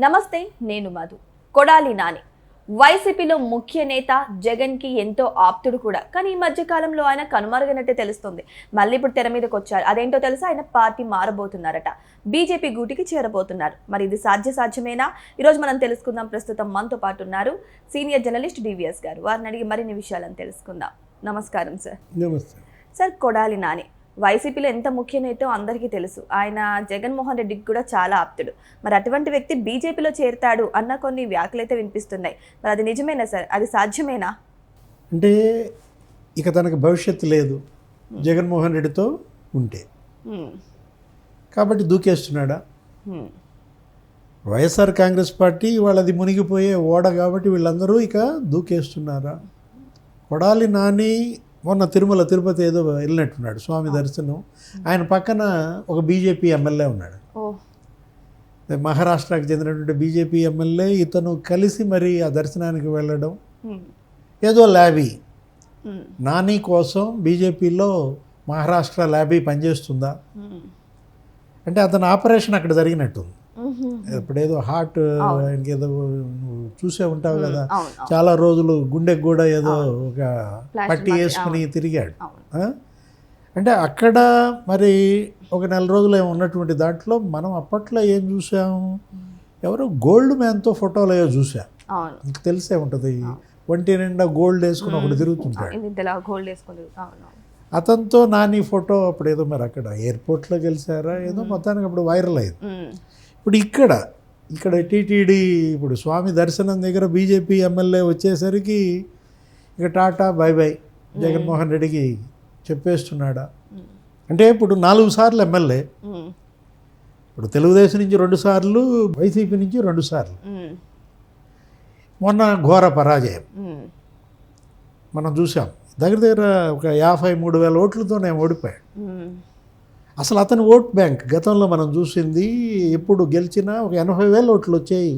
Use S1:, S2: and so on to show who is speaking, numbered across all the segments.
S1: నమస్తే, నేను మధు. కొడాలి నాని వైసీపీలో ముఖ్య నేత, జగన్ కి ఎంతో ఆప్తుడు కూడా. కానీ ఈ మధ్య కాలంలో ఆయన కనుమరుగైనట్టే తెలుస్తుంది. మళ్ళీ ఇప్పుడు తెర మీదకి వచ్చారు. అదేంటో తెలుసా? ఆయన పార్టీ మారబోతున్నారట, బీజేపీ గూటికి చేరబోతున్నారు. మరి ఇది సాధ్యమేనా? ఈరోజు మనం తెలుసుకుందాం. ప్రస్తుతం మనతో పాటు ఉన్నారు సీనియర్ జర్నలిస్ట్ డివిఎస్ గారు. వారిని అడిగి మరిన్ని విషయాలను తెలుసుకుందాం. నమస్కారం సార్.
S2: నమస్తే
S1: సార్. కొడాలి నాని వైసీపీలో ఎంత ముఖ్య నేతో అందరికీ తెలుసు. ఆయన జగన్మోహన్ రెడ్డికి కూడా చాలా ఆప్తుడు. మరి అటువంటి వ్యక్తి బీజేపీలో చేరతాడు అన్న కొన్ని వ్యాఖ్యలు అయితే వినిపిస్తున్నాయి. మరి అది నిజమేనా సార్? అది సాధ్యమేనా?
S2: అంటే ఇక తనకు భవిష్యత్తు లేదు జగన్మోహన్ రెడ్డితో ఉంటే, కాబట్టి దూకేస్తున్నాడా? వైఎస్ఆర్ కాంగ్రెస్ పార్టీ వాళ్ళది మునిగిపోయే ఓడ కాబట్టి వీళ్ళందరూ ఇక దూకేస్తున్నారా? కొడాలి నాని మొన్న తిరుపతి ఏదో వెళ్ళినట్టున్నాడు, స్వామి దర్శనం. ఆయన పక్కన ఒక బీజేపీ ఎమ్మెల్యే ఉన్నాడు, మహారాష్ట్రకు చెందినటువంటి బీజేపీ ఎమ్మెల్యే. ఇతను కలిసి మరి ఆ దర్శనానికి వెళ్ళడం, ఏదో ల్యాబీ నాని కోసం బీజేపీలో మహారాష్ట్ర ల్యాబీ పనిచేస్తుందా అంటే అతను ఆపరేషన్ అక్కడ జరిగినట్టుంది. ఇప్పుడేదో హార్ట్ ఏదో చూసే ఉంటావు కదా, చాలా రోజులు గుండెకు కూడా ఏదో ఒక పట్టి వేసుకుని తిరిగాడు. అంటే అక్కడ మరి ఒక నెల రోజులు ఏమో ఉన్నటువంటి దాంట్లో మనం అప్పట్లో ఏం చూసాం, ఎవరో గోల్డ్ మ్యాన్తో ఫోటోలు ఏవో చూసాం. మీకు తెలిసే ఉంటుంది, ఒంటి నిండా గోల్డ్ వేసుకుని ఒకటి తిరుగుతుంటాడు. అతనితో నాని ఫోటో అప్పుడు ఏదో మరి అక్కడ ఎయిర్పోర్ట్లో గెలిచారా ఏదో మొత్తానికి అప్పుడు వైరల్ అయింది. ఇప్పుడు ఇక్కడ టీటీడీ ఇప్పుడు స్వామి దర్శనం దగ్గర బీజేపీ ఎమ్మెల్యే వచ్చేసరికి ఇక టాటా బై బై జగన్మోహన్ రెడ్డికి చెప్పేస్తున్నాడా? అంటే ఇప్పుడు 4 సార్లు ఎమ్మెల్యే, ఇప్పుడు తెలుగుదేశం నుంచి 2 సార్లు, వైసీపీ నుంచి 2 సార్లు. మొన్న ఘోర పరాజయం మనం చూసాం. దగ్గర ఒక 53,000 ఓట్లతో నేను ఓడిపోయాడు. అసలు అతని ఓట్ బ్యాంక్ గతంలో మనం చూసింది, ఎప్పుడు గెలిచినా ఒక 80,000 ఓట్లు వచ్చాయి.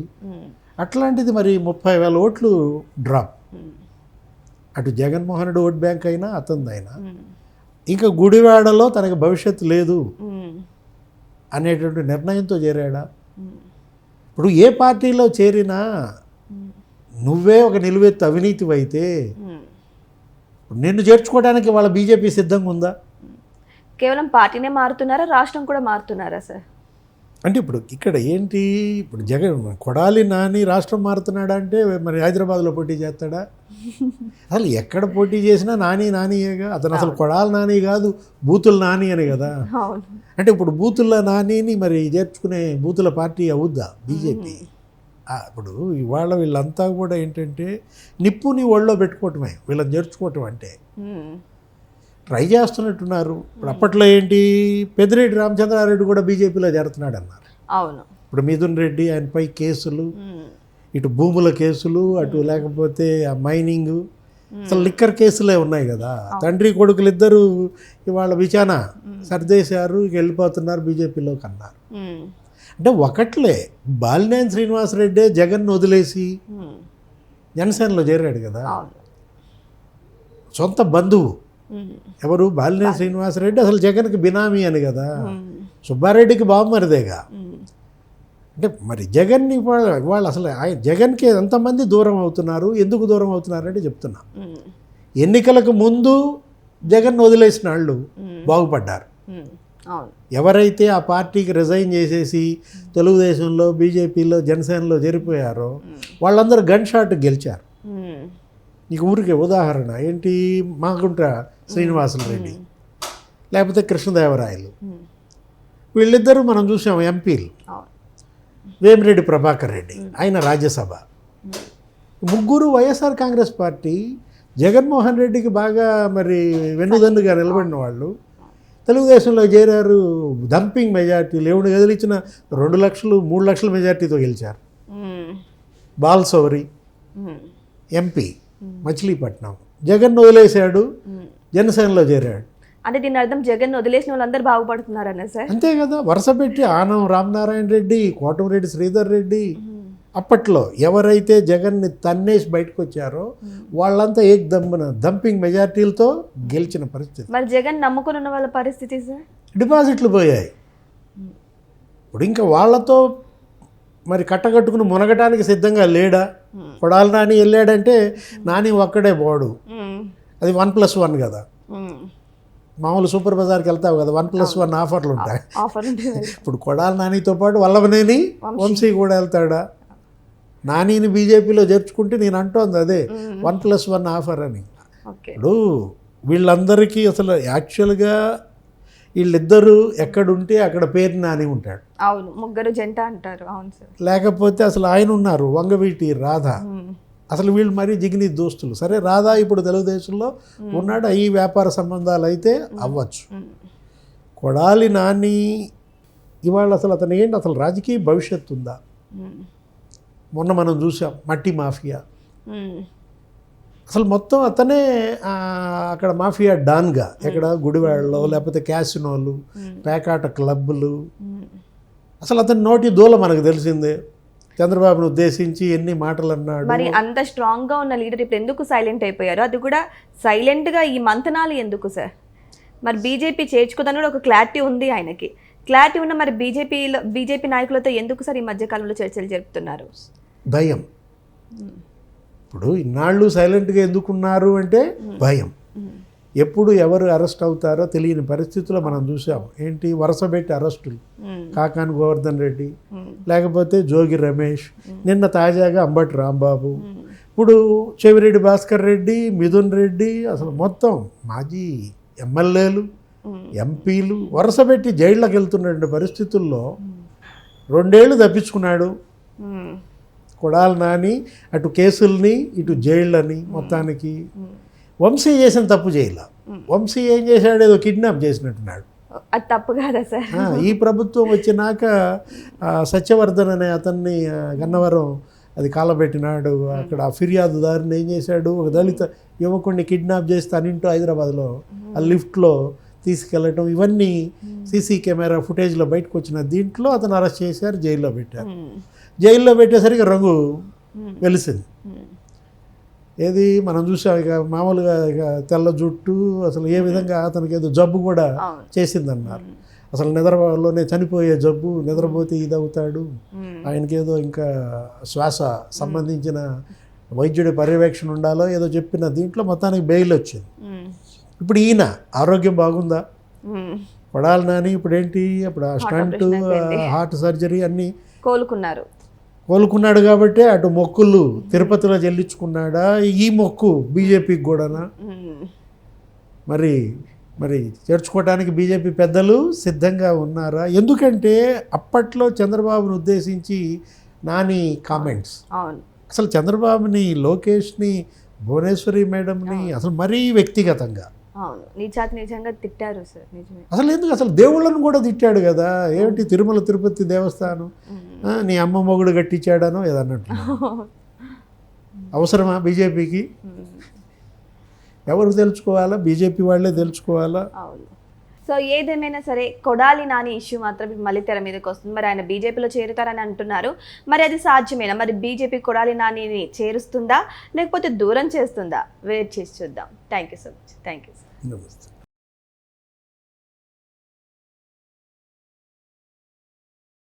S2: అట్లాంటిది మరి 30,000 ఓట్లు డ్రాప్. అటు జగన్మోహన్ రెడ్డి ఓట్ బ్యాంక్ అయినా అతనిదైనా. ఇంకా గుడివాడలో తనకు భవిష్యత్తు లేదు అనేటువంటి నిర్ణయంతో చేరాడా? ఇప్పుడు ఏ పార్టీలో చేరినా నువ్వే ఒక నిలువెత్తు అవినీతి అయితే నిన్ను చేర్చుకోవడానికి వాళ్ళ బీజేపీ సిద్ధంగా ఉందా?
S1: కేవలం పార్టీనే మారుతున్నారా, రాష్ట్రం కూడా మారుతున్నారా సార్?
S2: అంటే ఇప్పుడు ఇక్కడ ఏంటి, ఇప్పుడు కొడాలి నాని రాష్ట్రం మారుతున్నాడా అంటే మరి హైదరాబాద్లో పోటీ చేస్తాడా? అసలు ఎక్కడ పోటీ చేసినా నానియేగా. అతను అసలు కొడాలి నాని కాదు, బూతుల నాని అని కదా. అంటే ఇప్పుడు బూతుల నానిని మరి చేర్చుకునే బూతుల పార్టీ అవుద్దా బీజేపీ? ఇప్పుడు ఇవాళ వీళ్ళంతా కూడా ఏంటంటే నిప్పుని ఒళ్ళో పెట్టుకోవటమే వీళ్ళని చేర్చుకోవటం అంటే. ట్రై చేస్తున్నట్టున్నారు. ఇప్పుడు అప్పట్లో ఏంటి, పెద్దిరెడ్డి రామచంద్రారెడ్డి కూడా బీజేపీలో చేరుతున్నాడు అన్నారు.
S1: అవును.
S2: ఇప్పుడు మిథున్ రెడ్డి ఆయనపై కేసులు, ఇటు భూముల కేసులు, అటు లేకపోతే ఆ మైనింగ్, అసలు లిక్కర్ కేసులే ఉన్నాయి కదా. తండ్రి కొడుకులు ఇద్దరు ఇవాళ విచారణ సర్దేశారు, ఇక వెళ్ళిపోతున్నారు బీజేపీలోకి అన్నారు. అంటే ఒకట్లే బాలినేని శ్రీనివాసరెడ్డి జగన్ వదిలేసి జనసేనలో చేరాడు కదా. సొంత బంధువు ఎవరు, బాలినేని శ్రీనివాసరెడ్డి అసలు జగన్కి బినామీ అని కదా. సుబ్బారెడ్డికి బావమరిదేగా. అంటే మరి జగన్ని వాళ్ళు అసలు జగన్కి ఎంతమంది దూరం అవుతున్నారు, ఎందుకు దూరం అవుతున్నారంటే చెప్తున్నా. ఎన్నికలకు ముందు జగన్ వదిలేసిన వాళ్ళు బాగుపడ్డారు. ఎవరైతే ఆ పార్టీకి రిజైన్ చేసేసి తెలుగుదేశంలో, బీజేపీలో, జనసేనలో చేరిపోయారో వాళ్ళందరూ గన్ షాట్ గెలిచారు. నీకు ఊరికే ఉదాహరణ ఏంటి, మాగుంట శ్రీనివాసరెడ్డి లేకపోతే కృష్ణదేవరాయలు, వీళ్ళిద్దరూ మనం చూసాం ఎంపీలు. వేమిరెడ్డి ప్రభాకర్ రెడ్డి ఆయన రాజ్యసభ. ముగ్గురు వైఎస్ఆర్ కాంగ్రెస్ పార్టీ, జగన్మోహన్ రెడ్డికి బాగా మరి వెన్నుదన్నుగా నిలబడిన వాళ్ళు తెలుగుదేశంలో చేరారు. డంపింగ్ మెజార్టీలు, ఎవడు కదిలించిన 2 లక్షలు 3 లక్షల మెజార్టీతో గెలిచారు. బాల్సౌరి ఎంపీ మచిలీపట్నం, జగన్ వదిలేశాడు, జనసేనలో చేరాడు.
S1: అంటే దీని అర్థం జగన్ వదిలేసిన వాళ్ళందరూ బాగుపడుతున్నారనే సార్?
S2: అంతే కదా. వరుస పెట్టి ఆనం రామనారాయణ రెడ్డి, కోటమిరెడ్డి శ్రీధర్ రెడ్డి, అప్పట్లో ఎవరైతే జగన్ని తన్నేసి బయటకు వచ్చారో వాళ్ళంతా డంపింగ్ మెజార్టీలతో గెలిచిన పరిస్థితి.
S1: మరి జగన్ నమ్ముకుని ఉన్న వాళ్ళ పరిస్థితి సార్,
S2: డిపాజిట్లు పోయాయి. ఇప్పుడు ఇంకా వాళ్ళతో మరి కట్టకట్టుకుని మునగటానికి సిద్ధంగా లేడా? కొడాలి నాని వెళ్ళాడంటే నాని ఒక్కడే పోడు, అది 1+1 కదా. మామూలు సూపర్ బజార్కి వెళ్తావు కదా, 1+1 ఆఫర్లు ఉంటాయి. ఇప్పుడు కొడాలి నానితో పాటు వల్లభనేని వంశీ కూడా వెళ్తాడా? నానిని బీజేపీలో చేర్చుకుంటే నేను అంటోంది అదే 1+1 ఆఫర్ అని. ఇప్పుడు వీళ్ళందరికీ అసలు యాక్చువల్గా వీళ్ళిద్దరూ ఎక్కడుంటే అక్కడ పేరు నాని ఉంటాడు.
S1: అవును, ముగ్గురు జంట అంటారు. అవును సార్.
S2: లేకపోతే అసలు ఆయన ఉన్నారు వంగవీటి రాధ, అసలు వీళ్ళు మరీ జిగిని దోస్తులు. సరే రాధా ఇప్పుడు తెలుగుదేశంలో ఉన్నాడు, ఈ వ్యాపార సంబంధాలు అయితే అవ్వచ్చు. కొడాలి నాని ఇవాళ అసలు అతను ఏంటి, అసలు రాజకీయ భవిష్యత్తు ఉందా? మొన్న మనం చూసాం మట్టి మాఫియా, అసలు మొత్తం అతనే అక్కడ మాఫియా డాన్గా, ఎక్కడ గుడివాడలో లేకపోతే క్యాసినోలు, పేకాట క్లబ్బులు, అసలు అతని నోటి దూల మనకు తెలిసిందే. చంద్రబాబును ఉద్దేశించి ఎన్ని మాటలు అన్నాడు.
S1: మరి అంత స్ట్రాంగ్ గా ఉన్న లీడర్ ఇప్పుడు ఎందుకు సైలెంట్ అయిపోయారు? అది కూడా సైలెంట్ గా ఈ మంతనాలు ఎందుకు సార్? మరి బీజేపీ చేర్చుకోదని కూడా ఒక క్లారిటీ ఉంది ఆయనకి. క్లారిటీ ఉన్న మరి బీజేపీ నాయకులతో ఎందుకు సార్ ఈ మధ్యకాలంలో చర్చలు జరుపుతున్నారు?
S2: భయం. ఇప్పుడు ఇన్నాళ్ళు సైలెంట్గా ఎందుకున్నారు అంటే భయం. ఎప్పుడు ఎవరు అరెస్ట్ అవుతారో తెలియని పరిస్థితుల్లో మనం చూసాం. ఏంటి వరుసపెట్టి అరెస్టులు, కాకాని గోవర్ధన్ రెడ్డి, లేకపోతే జోగి రమేష్, నిన్న తాజాగా అంబటి రాంబాబు, ఇప్పుడు చెవిరెడ్డి భాస్కర్ రెడ్డి, మిథున్ రెడ్డి, అసలు మొత్తం మాజీ ఎమ్మెల్యేలు, ఎంపీలు వరుసపెట్టి జైళ్ళకి వెళ్తున్న పరిస్థితుల్లో 2 ఏళ్ళు తప్పించుకున్నాడు కొడాలి నాని. అటు కేసుల్ని ఇటు జైళ్ళని మొత్తానికి. వంశీ చేసిన తప్పు చేయలే. వంశీ ఏం చేశాడు, ఏదో కిడ్నాప్ చేసినట్టున్నాడు.
S1: అది తప్పు కాదా సార్?
S2: ఈ ప్రభుత్వం వచ్చినాక సత్యవర్ధన్ అనే అతన్ని గన్నవరం అది కాలబెట్టినాడు. అక్కడ ఫిర్యాదుదారుని ఏం చేశాడు, ఒక దళిత యువకుడిని కిడ్నాప్ చేసి తనింటూ హైదరాబాద్లో ఆ లిఫ్ట్లో తీసుకెళ్ళటం, ఇవన్నీ సీసీ కెమెరా ఫుటేజ్లో బయటకు వచ్చిన దీంట్లో అతను అరెస్ట్ చేశారు, జైల్లో పెట్టారు. జైల్లో పెట్టేసరికి రంగు వెలిసింది. ఏది మనం చూసాం, ఇక మామూలుగా ఇక తెల్ల జుట్టు, అసలు ఏ విధంగా అతనికి ఏదో జబ్బు కూడా చేసిందన్నారు. అసలు నిద్రలోనే చనిపోయే జబ్బు, నిద్రపోతే ఇది అవుతాడు, ఆయనకేదో ఇంకా శ్వాస సంబంధించిన వైద్యుడి పర్యవేక్షణ ఉండాలో ఏదో చెప్పిన దీంట్లో మొత్తానికి బెయిల్ వచ్చింది. ఇప్పుడు ఈయన ఆరోగ్యం బాగుందా? కొడాలి నాని ఇప్పుడు ఏంటి, ఇప్పుడు స్టంట్, హార్ట్ సర్జరీ అన్నీ కోలుకున్నాడు కాబట్టి అటు మొక్కులు తిరుపతిలో చెల్లించుకున్నాడా, ఈ మొక్కు బీజేపీకి కూడానా? మరి మరి చేర్చుకోవడానికి బీజేపీ పెద్దలు సిద్ధంగా ఉన్నారా? ఎందుకంటే అప్పట్లో చంద్రబాబును ఉద్దేశించి నాని కామెంట్స్, అసలు చంద్రబాబుని, లోకేష్ని, భువనేశ్వరి మేడంని అసలు మరీ వ్యక్తిగతంగా
S1: నిజంగా తిట్టారు సార్.
S2: అసలు ఎందుకు, అసలు దేవుళ్ళను కూడా తిట్టాడు కదా. ఏమిటి తిరుమల తిరుపతి దేవస్థానం నీ అమ్మ మొగుడు కట్టించాడనో ఏదన్నట్టు. అవసరమా బీజేపీకి? ఎవరు తెలుసుకోవాలా? బీజేపీ వాళ్ళే తెలుసుకోవాలా.
S1: సో ఏదేమైనా సరే కొడాలి నాని ఇష్యూ మాత్రం మళ్ళీ తెర మీదకి వస్తుంది. మరి ఆయన బీజేపీలో చేరుతారని అంటున్నారు. మరి అది సాధ్యమేనా? మరి బీజేపీ కొడాలి నానిని చేరుస్తుందా లేకపోతే దూరం చేస్తుందా? వెయిట్ చేసి చూద్దాం. Thank you so much. Thank you sir.
S2: నమస్తే.